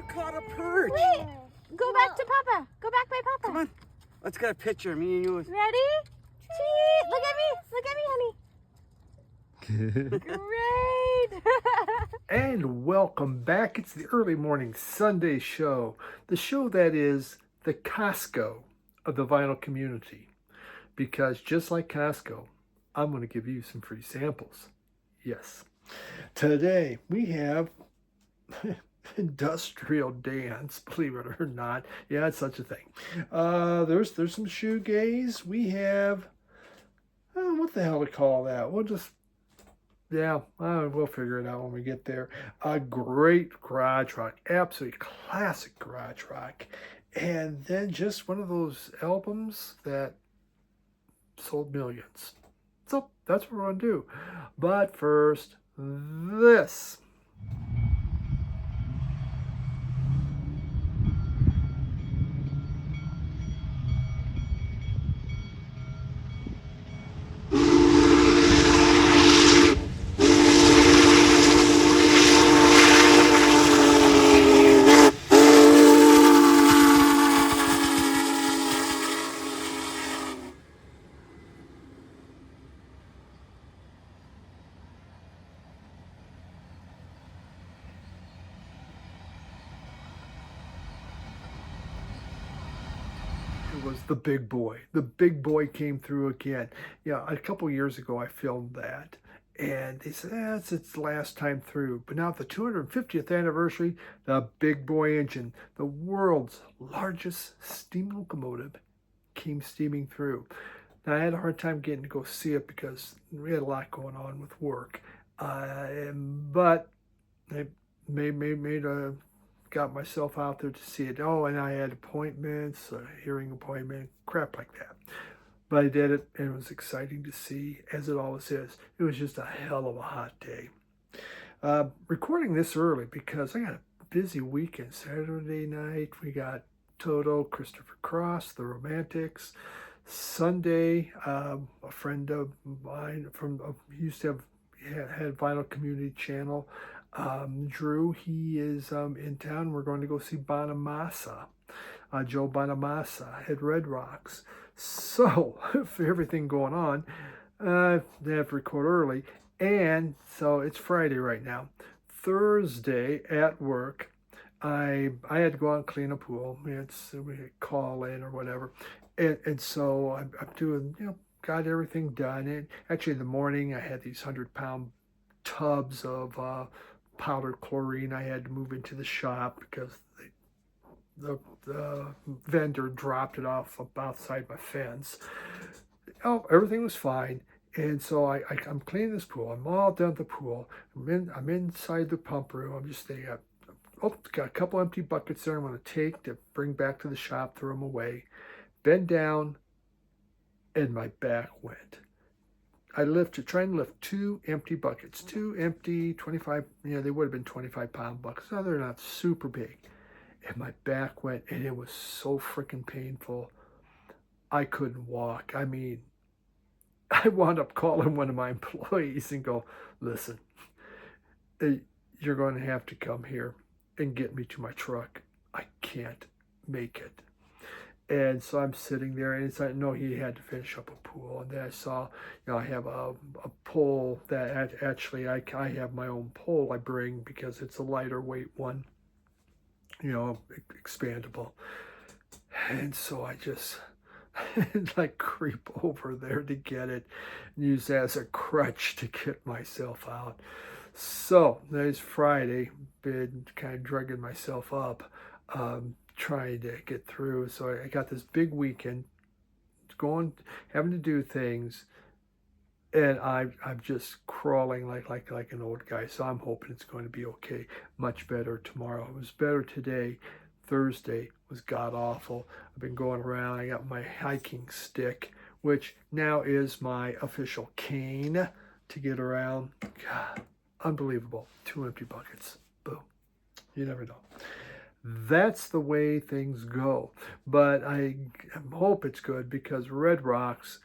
You caught a perch. Wait, go back to Papa. Go back by Papa. Come on. Let's get a picture, me and you. Ready? Cheese. Look at me. Look at me, honey. Great. And welcome back. It's the early morning Sunday show, the show that is the Costco of the vinyl community. Because just like Costco, I'm going to give you some free samples. Yes. Today we have industrial dance, believe it or not. Yeah, it's such a thing. There's some shoegaze. We have, what the hell to call that? We'll figure it out when we get there. A great garage rock, absolutely classic garage rock. And then just one of those albums that sold millions. So that's what we're going to do. But first, this. Was the big boy. The big boy came through again. Yeah, a couple years ago I filmed that, and they said, it's its last time through. But now at the 250th anniversary, the big boy engine, the world's largest steam locomotive, came steaming through. Now I had a hard time getting to go see it because we had a lot going on with work, but I got myself out there to see it. Oh, and I had appointments, a hearing appointment, crap like that. But I did it, and it was exciting to see, as it always is. It was just a hell of a hot day. Recording this early because I got a busy weekend. Saturday night, we got Toto, Christopher Cross, The Romantics. Sunday, a friend of mine used to have had Vinyl Community Channel, Drew, he is in town. We're going to go see Bonamassa, Joe Bonamassa at Red Rocks. So, for everything going on, they have to record early. And so it's Friday right now. Thursday at work, I had to go out and clean a pool. We call in or whatever. And so I'm doing, got everything done. And actually in the morning, I had these 100-pound tubs of powdered chlorine I had to move into the shop because the vendor dropped it off outside my fence. Oh, everything was fine. And so I'm cleaning this pool. I'm all done with the pool. I'm inside the pump room. I'm just staying up. Oh, got a couple empty buckets there I'm going to take to bring back to the shop, throw them away. Bend down, and my back went. I trying to lift two empty buckets, 25, they would have been 25-pound buckets. No, they're not super big. And my back went, and it was so freaking painful. I couldn't walk. I mean, I wound up calling one of my employees and go, listen, you're going to have to come here and get me to my truck. I can't make it. And so I'm sitting there, and it's like, no, he had to finish up a pool. And then I saw, I have a pole that actually I have my own pole I bring because it's a lighter weight one, expandable. And so I just creep over there to get it, and use that as a crutch to get myself out. So there's Friday, been kind of drugging myself up, trying to get through. So I got this big weekend having to do things, and I'm just crawling like an old guy. So I'm hoping it's going to be okay. Much better tomorrow. It was better today. Thursday was god awful. I've been going around. I got my hiking stick, which now is my official cane to get around. God, unbelievable. 2 empty buckets. Boom. You never know. That's the way things go. But I hope it's good because Red Rocks,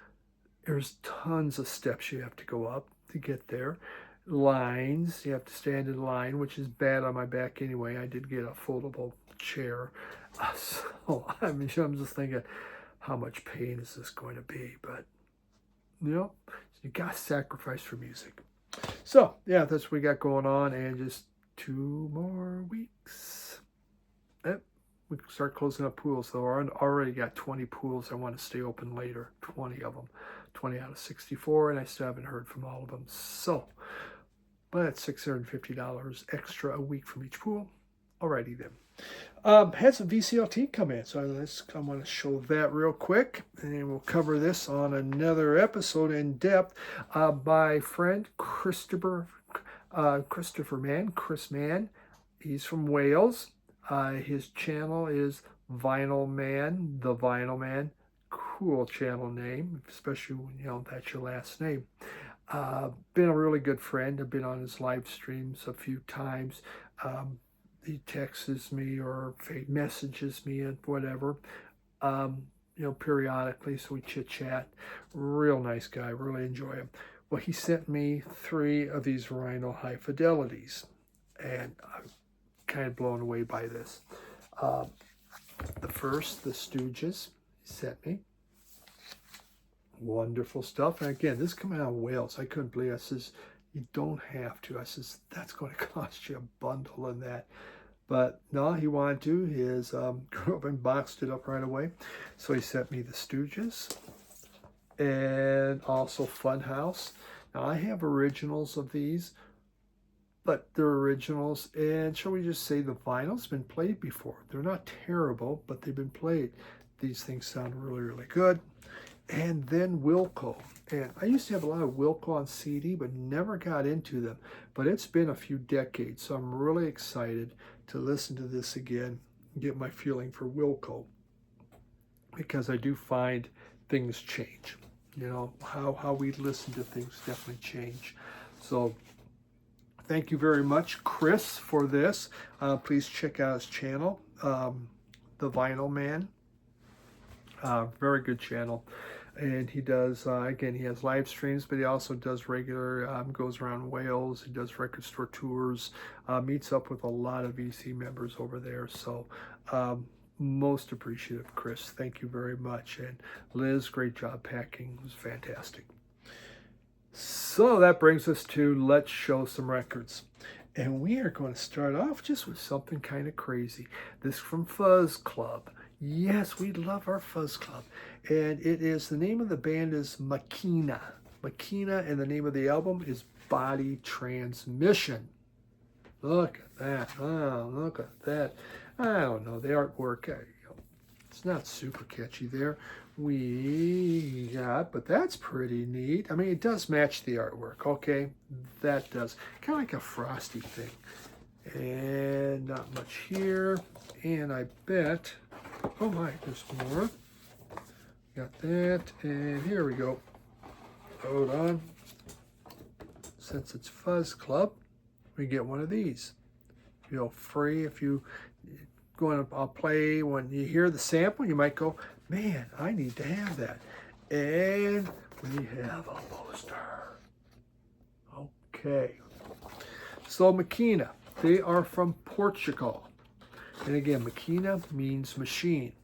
there's tons of steps you have to go up to get there. lines. You have to stand in line, which is bad on my back anyway. I did get a foldable chair. So, I mean, I'm just thinking, how much pain is this going to be? But, you know, you got to sacrifice for music. So, yeah, that's what we got going on. And just 2 more weeks. Yep. We can start closing up pools, though. I already got 20 pools I want to stay open later. 20 of them. 20 out of 64, and I still haven't heard from all of them. So, but it's $650 extra a week from each pool. Alrighty then. Had some VCLT come in, so I want to show that real quick, and then we'll cover this on another episode in depth. My friend Christopher Mann, Chris Mann. He's from Wales. His channel is Vinyl Man, the Vinyl Man. Cool channel name, especially when you know that's your last name. Been a really good friend. I've been on his live streams a few times. He texts me or messages me and whatever, you know, periodically. So we chit chat. Real nice guy. Really enjoy him. Well, he sent me 3 of these Rhino High Fidelities, and I'm kind of blown away by this. The first, the Stooges, he sent me. Wonderful stuff. And again, this coming out of Wales. I couldn't believe it. I says, you don't have to. I says, that's going to cost you a bundle in that. But no, he wanted to. His grew up and boxed it up right away. So he sent me the Stooges and also Funhouse. Now I have originals of these, but they're originals. And shall we just say the vinyl's been played before. They're not terrible, but they've been played. These things sound really, really good. And then Wilco. And I used to have a lot of Wilco on CD, but never got into them. But it's been a few decades, so I'm really excited to listen to this again and get my feeling for Wilco. Because I do find things change. You know, how we listen to things definitely change. So thank you very much, Chris, for this. Please check out his channel, The Vinyl Man. Very good channel. And he does, again, he has live streams, but he also does regular, goes around Wales. He does record store tours, meets up with a lot of VC members over there. So most appreciative, Chris. Thank you very much. And Liz, great job packing. It was fantastic. So that brings us to let's show some records. And we are going to start off just with something kind of crazy. This from Fuzz Club. Yes, we love our Fuzz Club. And it is, the name of the band is Makina. Makina, and the name of the album is Body Transmission. Look at that. Oh, look at that. I don't know, the artwork, it's not super catchy there. We got, but that's pretty neat. I mean, it does match the artwork, okay? That does. Kind of like a Frosty thing. And not much here. And I bet, oh my, there's more. Got that, and here we go. Hold on. Since it's Fuzz Club, we get one of these. Feel free if you I'll play, when you hear the sample, you might go, man, I need to have that. And we have a poster. Okay. So Makina, they are from Portugal. And again, Makina means machine.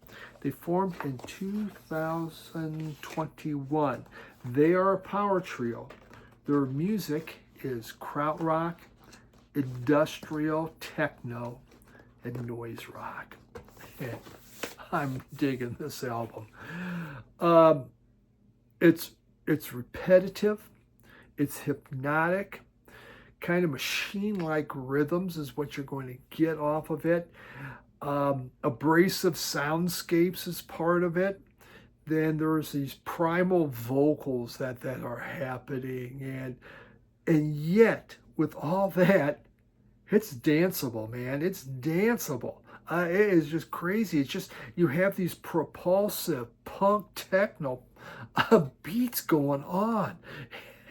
They formed in 2021. They are a power trio. Their music is krautrock, industrial techno, and noise rock. And I'm digging this album. It's repetitive, it's hypnotic, kind of machine-like rhythms is what you're going to get off of it. Abrasive soundscapes is part of it. Then there's these primal vocals that are happening, and yet with all that, it's danceable, man. It's danceable. It is just crazy. It's just, you have these propulsive punk techno beats going on.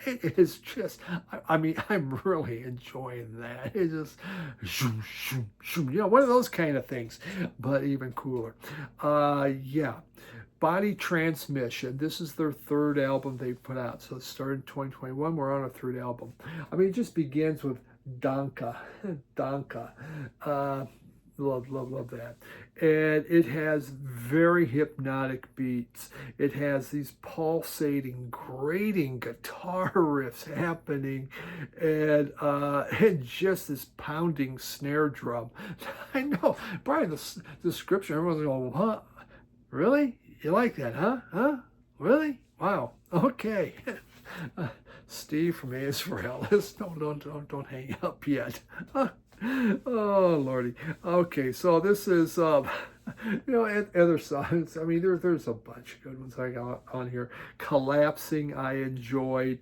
It is just, I mean, I'm really enjoying that. It's just, shoom, shoom, shoom. You know, one of those kind of things, but even cooler. Yeah. Body Transmission. This is their third album they put out. So it started in 2021. We're on our third album. I mean, it just begins with Danka. Danka. Love that. And it has very hypnotic beats. It has these pulsating, grating guitar riffs happening, and just this pounding snare drum. I know, Brian, the description, everyone's going, huh? Really? You like that, huh? Huh? Really? Wow. Okay. Steve from Israel. Don't hang up yet. Oh Lordy. Okay, so this is other songs. I mean, there's a bunch of good ones I got on here. Collapsing, I enjoyed.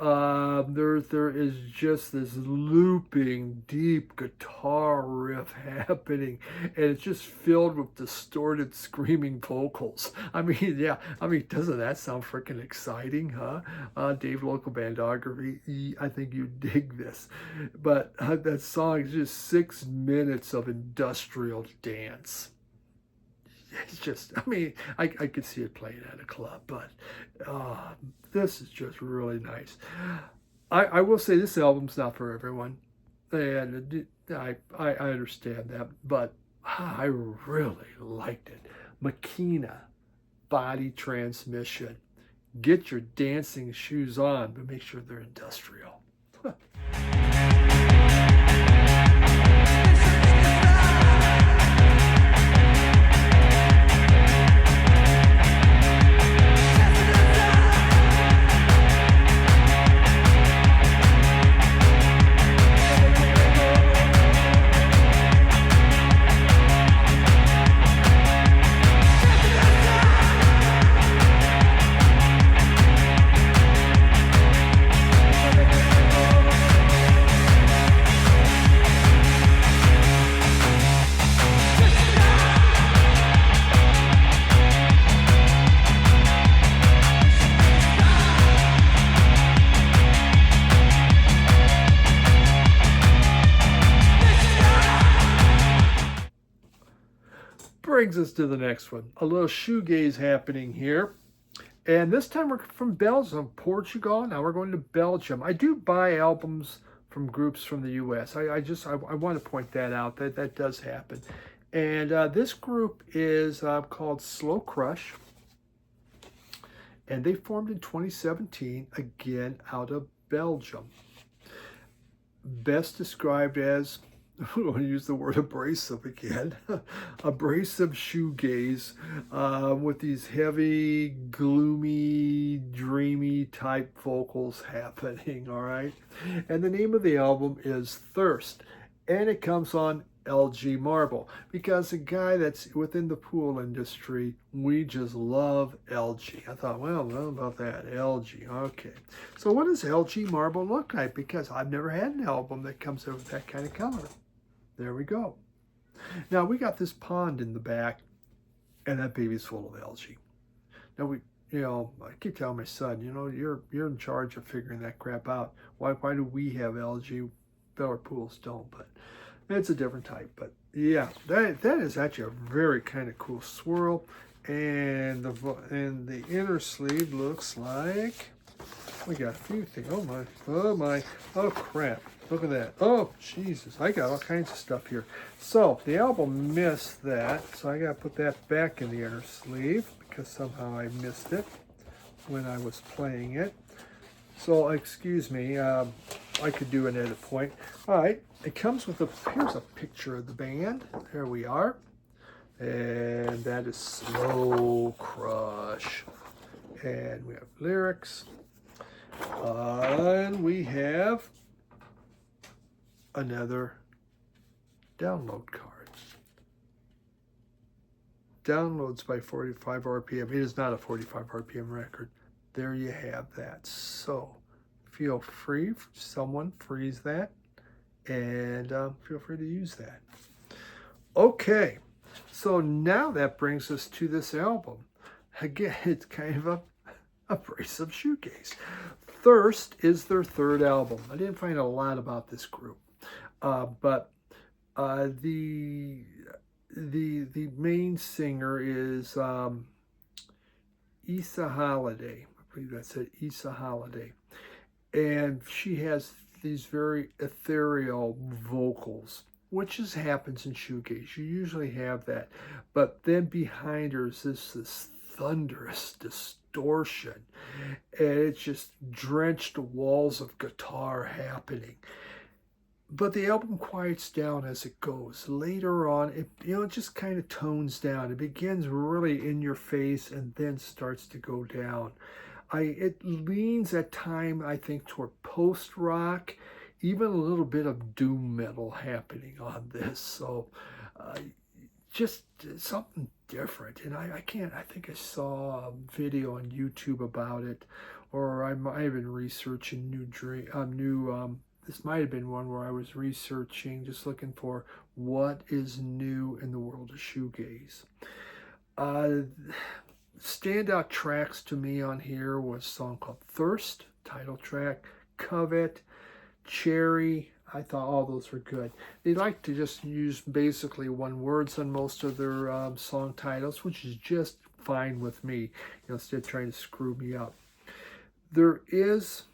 There is just this looping, deep guitar riff happening, and it's just filled with distorted, screaming vocals. I mean, yeah. I mean, doesn't that sound freaking exciting, huh? Dave Local Bandography. I think you dig this, but that song is just 6 minutes of industrial dance. It's just, I mean, I could see it playing at a club, but this is just really nice. I will say this album's not for everyone, and I understand that, but I really liked it. Makina, Body Transmission. Get your dancing shoes on, but make sure they're industrial. Brings us to the next one. A little shoegaze happening here. And this time we're from Belgium, Portugal. Now we're going to Belgium. I do buy albums from groups from the U.S. I want to point that out. That does happen. And this group is called Slow Crush. And they formed in 2017, again out of Belgium. Best described as, I'm going to use the word abrasive again, abrasive shoegaze with these heavy, gloomy, dreamy type vocals happening, all right? And the name of the album is Thirst, and it comes on LG Marble, because a guy that's within the pool industry, we just love LG. I thought, well, what about that? LG, okay. So what does LG Marble look like? Because I've never had an album that comes out with that kind of color. There we go. Now we got this pond in the back, and that baby's full of algae. Now I keep telling my son, you're in charge of figuring that crap out. Why do we have algae? Better pools don't, but it's a different type. But yeah, that is actually a very kind of cool swirl, and the inner sleeve looks like we got a few things. Oh crap. Look at that. Oh, Jesus. I got all kinds of stuff here. So, the album missed that. So, I got to put that back in the inner sleeve because somehow I missed it when I was playing it. So, excuse me. I could do an edit point. All right. It comes with here's a picture of the band. There we are. And that is Slow Crush. And we have lyrics. And we have another download card. Downloads by 45 RPM. It is not a 45 RPM record. There you have that. So feel free, someone freeze that, and feel free to use that. Okay, so now that brings us to this album. Again, it's kind of a abrasive shoegaze. Thirst is their third album. I didn't find a lot about this group. But the main singer is Issa Holiday. I believe that's it, Issa Holiday. And she has these very ethereal vocals, which happens in shoegaze. You usually have that. But then behind her is this thunderous distortion. And it's just drenched walls of guitar happening. But the album quiets down as it goes. Later on, it just kind of tones down. It begins really in your face and then starts to go down. It leans at time, I think, toward post-rock, even a little bit of doom metal happening on this. So just something different. And I think I saw a video on YouTube about it, or I might have been researching this might have been one where I was researching, just looking for what is new in the world of shoegaze. Standout tracks to me on here was a song called Thirst, title track, Covet, Cherry. I thought all those were good. They like to just use basically one words on most of their song titles, which is just fine with me, instead of trying to screw me up. There is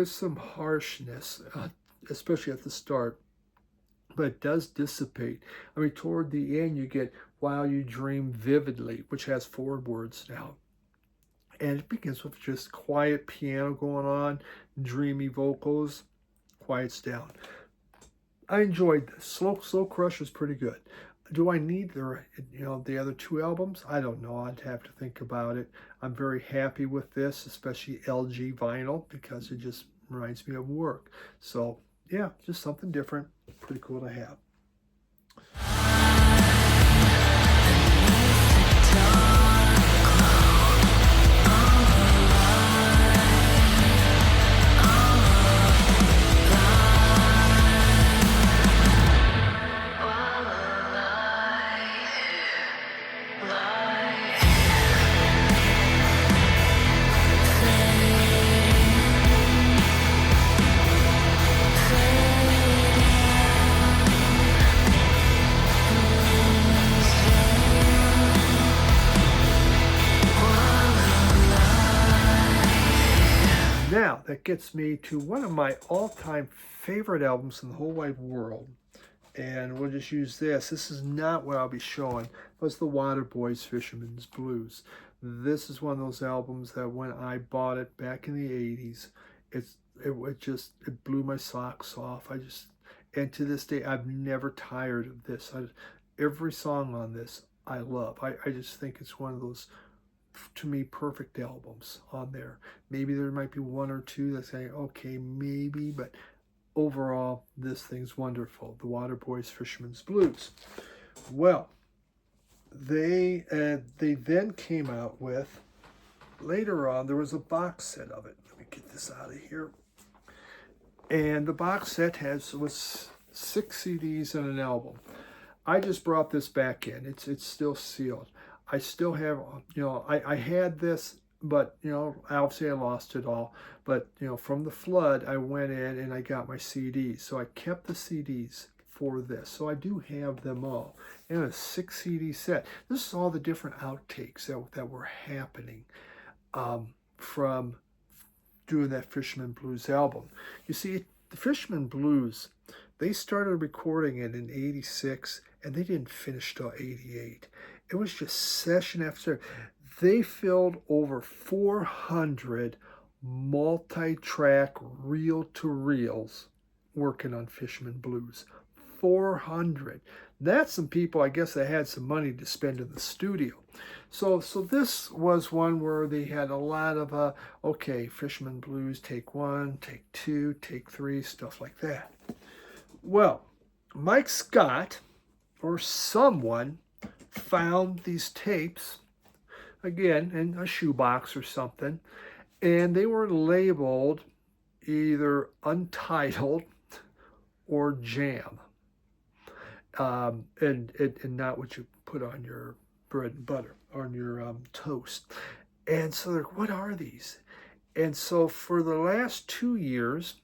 some harshness, especially at the start, but it does dissipate. I mean, toward the end, you get While You Dream Vividly, which has 4 words now. And it begins with just quiet piano going on, dreamy vocals, quiets down. I enjoyed this. Slow Crush was pretty good. Do I need the other 2 albums? I don't know. I'd have to think about it. I'm very happy with this, especially LG vinyl, because it just reminds me of work. So yeah, just something different. Pretty cool to have. Now, that gets me to one of my all-time favorite albums in the whole wide world. And we'll just use this. This is not what I'll be showing, but it's the Waterboys Fisherman's Blues. This is one of those albums that when I bought it back in the 80s, it blew my socks off. And to this day, I've never tired of this. Every song on this, I love. I just think it's one of those, to me, perfect albums on there. Maybe there might be 1 or 2 that say, okay, maybe, but overall, this thing's wonderful. The Waterboys Fisherman's Blues. Well, they then came out with, later on, there was a box set of it. Let me get this out of here. And the box set was 6 CDs and an album. I just brought this back in. It's still sealed. I still have, I had this, but, obviously I lost it all. But, from the flood, I went in and I got my CDs. So I kept the CDs for this. So I do have them all. And a 6 CD set. This is all the different outtakes that were happening from doing that Fisherman Blues album. You see, the Fisherman Blues, they started recording it in 86 and they didn't finish till 88. It was just session after. They filled over 400 multi-track reel-to-reels working on Fisherman Blues. 400. That's some people, I guess, that had some money to spend in the studio. So this was one where they had a lot of, okay, Fisherman Blues, take 1, take 2, take 3, stuff like that. Well, Mike Scott, or someone, found these tapes, again, in a shoebox or something, and they were labeled either Untitled or Jam. And not what you put on your bread and butter, on your toast. And so they're like, what are these? And so for the last 2 years,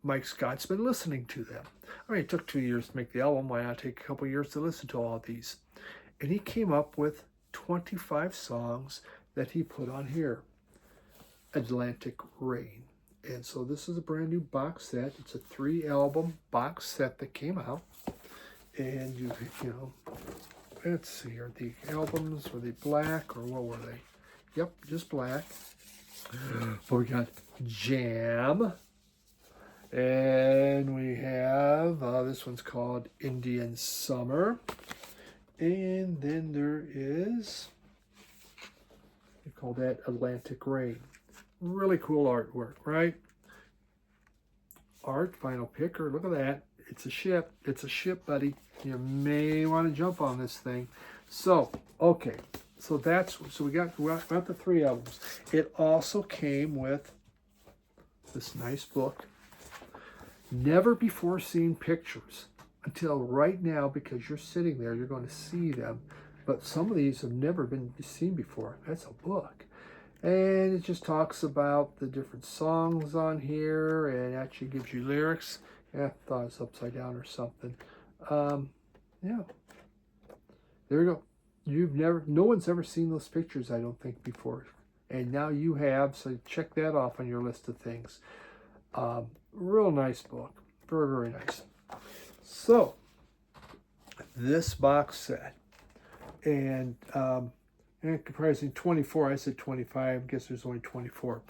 Mike Scott's been listening to them. I mean, it took 2 years to make the album. Why not take a couple years to listen to all of these? And he came up with 25 songs that he put on here. Atlantic Rain. And so this is a brand new box set. It's a 3-album box set that came out. And you know, let's see, are the albums, were they black or what were they? Yep, just black. But we got Jam. And we have, this one's called Indian Summer. And then there is, we call that Atlantic Rain. Really cool artwork, right? Art, vinyl picker, look at that. It's a ship. It's a ship, buddy. You may want to jump on this thing. So, okay. So we got the 3 albums. It also came with this nice book. Never before seen pictures until right now, because you're sitting there, you're going to see them. But some of these have never been seen before. That's a book. And it just talks about the different songs on here and actually gives you lyrics. Yeah, I thought it was upside down or something. Yeah. There you go. No one's ever seen those pictures, I don't think, before. And now you have, so check that off on your list of things. Real nice book. Very, very nice. So, this box set. And comprising 24, I said 25, I guess there's only 24.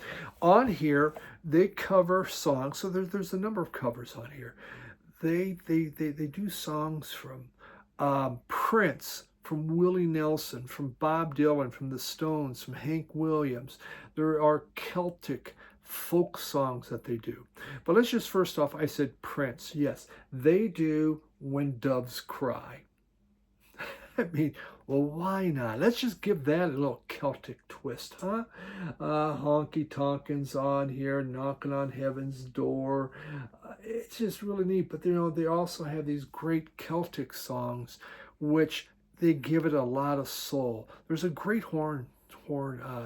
On here, they cover songs, so there's a number of covers on here. They do songs from Prince, from Willie Nelson, from Bob Dylan, from the Stones, from Hank Williams. There are Celtic folk songs that they do. But let's just first off, I said Prince. Yes, they do When Doves Cry. I mean, well, why not? Let's just give that a little Celtic twist, huh? Honky Tonkin's on here, Knocking on Heaven's Door. It's just really neat. But, you know, they also have these great Celtic songs, which they give it a lot of soul. There's a great horn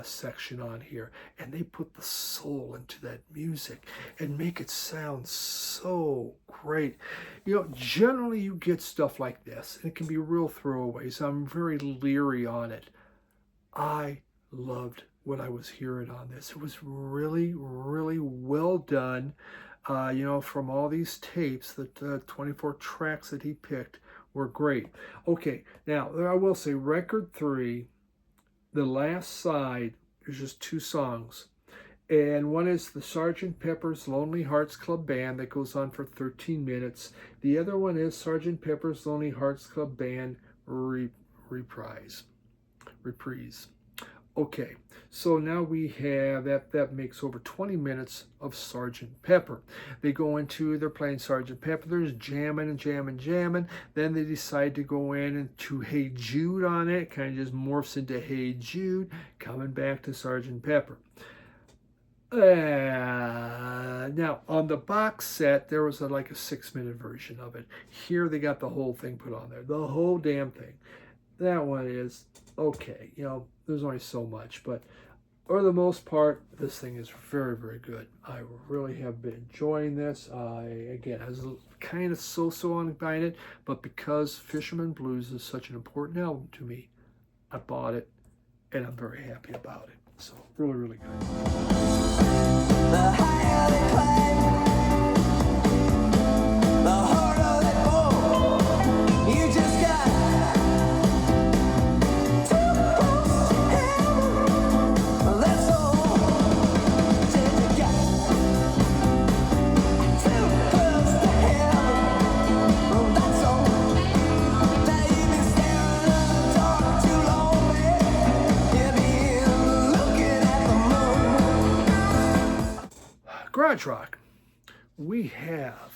section on here, and they put the soul into that music and make it sound so great. You know, generally you get stuff like this, and it can be real throwaways. I'm very leery on it. I loved what I was hearing on this. It was really, really well done. You know, from all these tapes, the 24 tracks that he picked were great. Okay, now I will say record 3, the last side, there's just 2 songs. And one is the Sgt. Pepper's Lonely Hearts Club Band that goes on for 13 minutes. The other one is Sgt. Pepper's Lonely Hearts Club Band Reprise. Okay, so now we have, that makes over 20 minutes of Sgt. Pepper. They go into, they're playing Sgt. Pepper, there's jamming and jamming, jamming. Then they decide to go in and to Hey Jude on it, kind of just morphs into Hey Jude, coming back to Sgt. Pepper. Now, on the box set, there was like a 6-minute version of it. Here they got the whole thing put on there, the whole damn thing. That one is okay, you know, there's only so much, but for the most part, this thing is very, very good. I really have been enjoying this. Again, I was kind of so-so on buying it, but because Fisherman Blues is such an important album to me, I bought it, and I'm very happy about it. So, really, really good. The higher they climb, the harder they fall. You just got too close to heaven. That's all. Did you get too close to heaven? That's all. Now you've been staring at the dark too long, babe. You've been looking at the moon. Garage rock. We have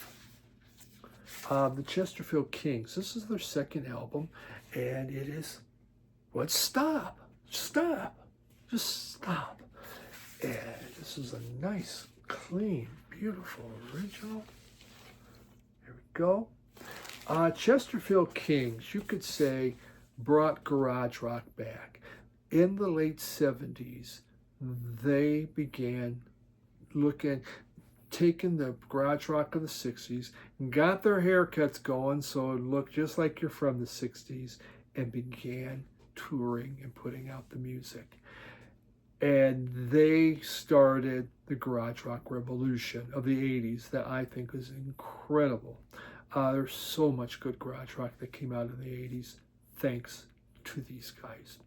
the Chesterfield Kings. This is their 2nd album, and it is, what? Stop. Just stop. And this is a nice, clean, beautiful original. Here we go. Chesterfield Kings, you could say, brought garage rock back. In the late 70s, they began taking the garage rock of the 60s, got their haircuts going so it looked just like you're from the 60s, and began touring and putting out the music. And they started the garage rock revolution of the 80s that I think is incredible. There's so much good garage rock that came out in the 80s thanks to these guys.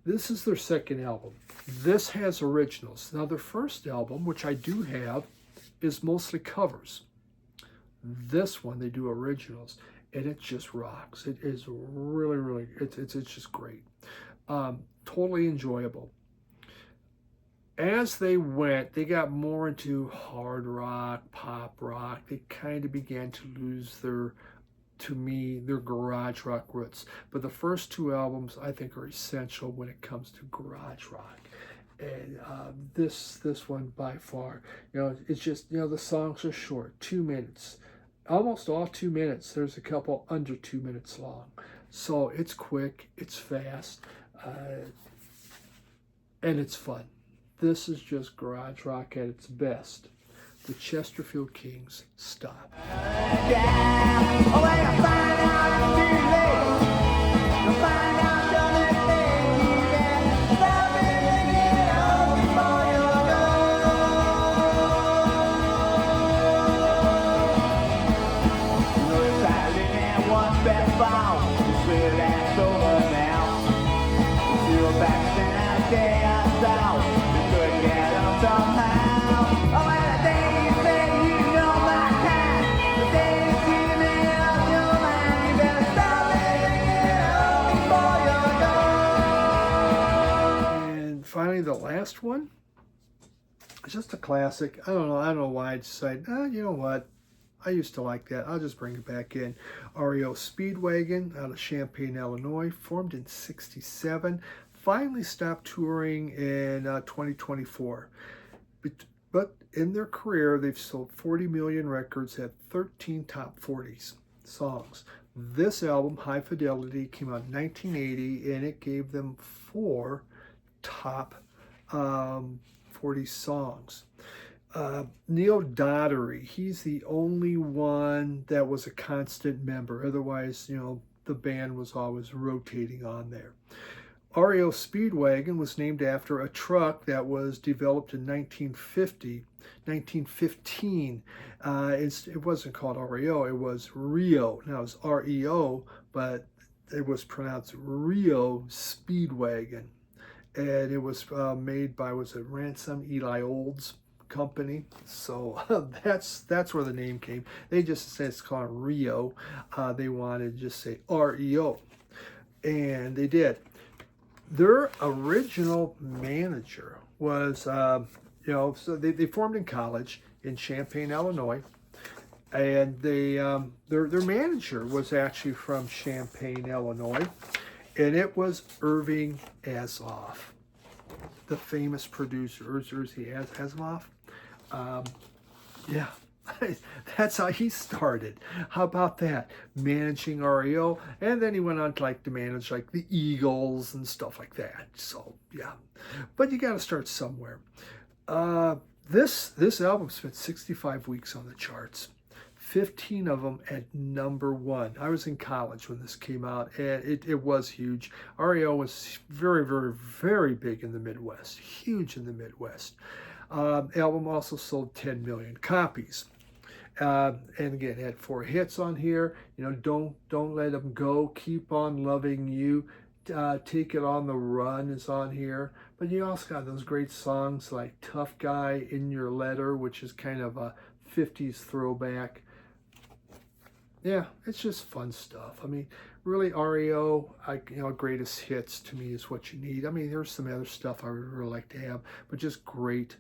This is their second album. This has originals. Now their first album, which I do have, is mostly covers. This one, they do originals, and it just rocks. It is really, it's just great. Totally enjoyable. As they went, they got more into hard rock, pop rock. They kind of began to lose their garage rock roots. But the first two albums, I think, are essential when it comes to garage rock. And this one by far, it's just, the songs are short, 2 minutes. Almost all 2 minutes. There's a couple under 2 minutes long. So it's quick, it's fast, and it's fun. This is just garage rock at its best. The Chesterfield Kings, Stop. Finally, the last one, it's just a classic. I don't know why I decided, you know what, I used to like that. I'll just bring it back in. REO Speedwagon out of Champaign, Illinois, formed in '67, finally stopped touring in 2024. But in their career, they've sold 40 million records, had 13 top 40s songs. This album, High Fidelity, came out in 1980, and it gave them 4 top 40 songs. Neil Daugherty, he's the only one that was a constant member. Otherwise, the band was always rotating on there. REO Speedwagon was named after a truck that was developed in 1915. It wasn't called REO, it was REO. Now it's REO, but it was pronounced REO Speedwagon. And it was made by, Ransom Eli Old's company. So that's where the name came. They just said it's called REO. They wanted to just say REO. And they did. Their original manager was, so they formed in college in Champaign, Illinois. And their manager was actually from Champaign, Illinois. And it was Irving Azoff, the famous producer, Urzy Azoff. Yeah, that's how he started. How about that? Managing REO. And then he went on to manage the Eagles and stuff like that. So, yeah. But you got to start somewhere. This album spent 65 weeks on the charts. 15 of them at #1. I was in college when this came out, and it was huge. REO was very, very, very big in the Midwest, huge in the Midwest. Album also sold 10 million copies. And again, it had 4 hits on here. Don't Let Them Go, Keep On Loving You, Take It On the Run is on here. But you also got those great songs like Tough Guy, In Your Letter, which is kind of a 50s throwback. Yeah, it's just fun stuff. I mean, really, REO, greatest hits to me is what you need. I mean, there's some other stuff I would really like to have, but just great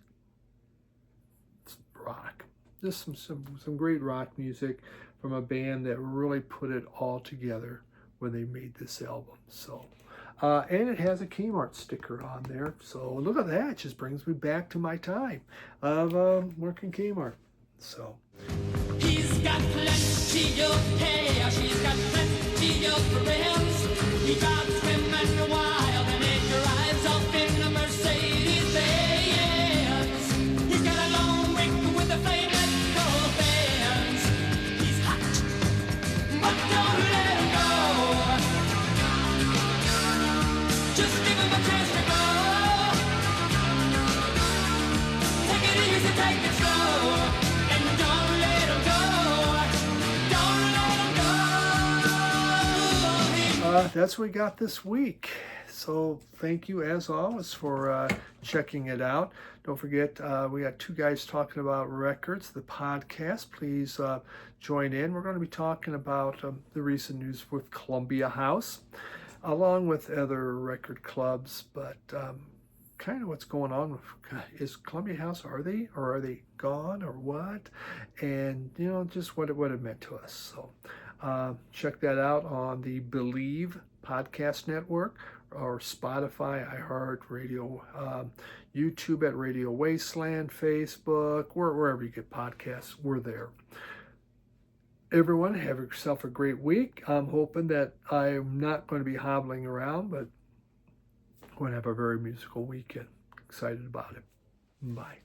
rock. Just some great rock music from a band that really put it all together when they made this album. So, and it has a Kmart sticker on there. So look at that. It just brings me back to my time of working Kmart. So. He's got plenty of hair, she's got plenty of friends. He drives women wild and he drives off in a Mercedes-Benz. He's got a long week with the flamenco bands. He's hot, but don't let him go. that's what we got this week. So thank you as always for checking it out. Don't forget, we got two guys talking about records, the podcast. Please join in. We're going to be talking about the recent news with Columbia House, along with other record clubs, but kind of what's going on with, is Columbia House, are they gone or what? And just what it meant to us. So check that out on the Believe podcast network, or Spotify, iHeartRadio, YouTube at Radio Wasteland, Facebook, wherever you get podcasts, we're there. Everyone, have yourself a great week. I'm hoping that I'm not going to be hobbling around, but I'm going to have a very musical weekend. Excited about it. Bye.